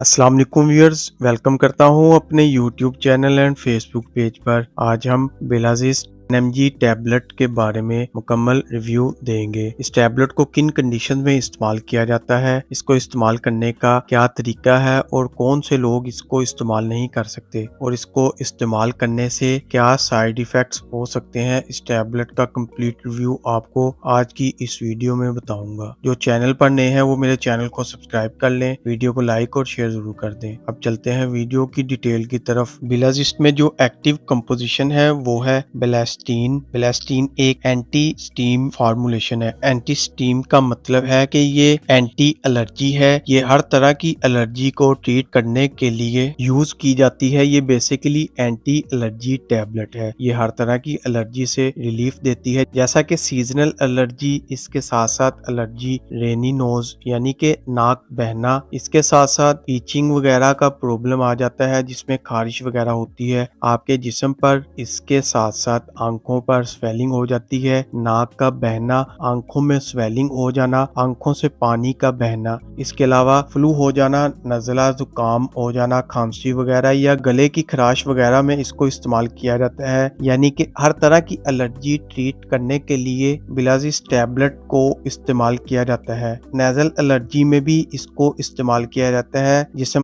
अस्सलाम वालेकुम viewers, welcome करता हूँ अपने YouTube channel and Facebook page पर। आज हम बिलाजिस एनएमजी टैबलेट के बारे में मुकम्मल रिव्यू देंगे। इस टैबलेट को किन कंडीशन में इस्तेमाल किया जाता है, इसको इस्तेमाल करने का क्या तरीका है और कौन से लोग इसको इस्तेमाल नहीं कर सकते और इसको इस्तेमाल करने से क्या साइड इफ़ेक्ट्स हो सकते हैं। इस टैबलेट का कंप्लीट रिव्यू आपको आज की इस वीडियो में बताऊंगा। जो चैनल पर नए हैं वो मेरे चैनल को सब्सक्राइब कर लें, वीडियो को लाइक और शेयर जरूर कर दें। अब चलते हैं वीडियो की डिटेल की तरफ। बिलाजिस्ट में जो एक्टिव कंपोजिशन है वो है बेलास्टीन। बेलास्टीन एक एंटी स्टीम फार्मूलेशन है। एंटी स्टीम का मतलब है कि ये एंटी एलर्जी है। ये हर तरह की एलर्जी को ट्रीट करने के लिए यूज की जाती है। ये बेसिकली एंटी एलर्जी टैबलेट है। ये हर तरह की एलर्जी से रिलीफ देती है, जैसा कि सीजनल एलर्जी, इसके साथ साथ एलर्जी रेनी नोज यानी कि नाक बहना, इसके साथ साथ ईचिंग वगैरह का प्रॉब्लम आ जाता है जिसमें खारिश वगैरह होती है आपके जिस्म पर। इसके साथ साथ आंखों पर स्वेलिंग हो जाती है, नाक का बहना, आंखों में स्वेलिंग हो जाना, आंखों से पानी का बहना। इसके अलावा फ्लू हो जाना, नज़ला जुकाम हो जाना, खांसी वगैरह या गले की खराश वगैरह में इसको इस्तेमाल किया जाता है। यानी कि हर तरह की एलर्जी ट्रीट करने के लिए बिलाजिस टैबलेट को इस्तेमाल किया जाता है। नेजल एलर्जी में भी इसको इस्तेमाल किया जाता है, जिसम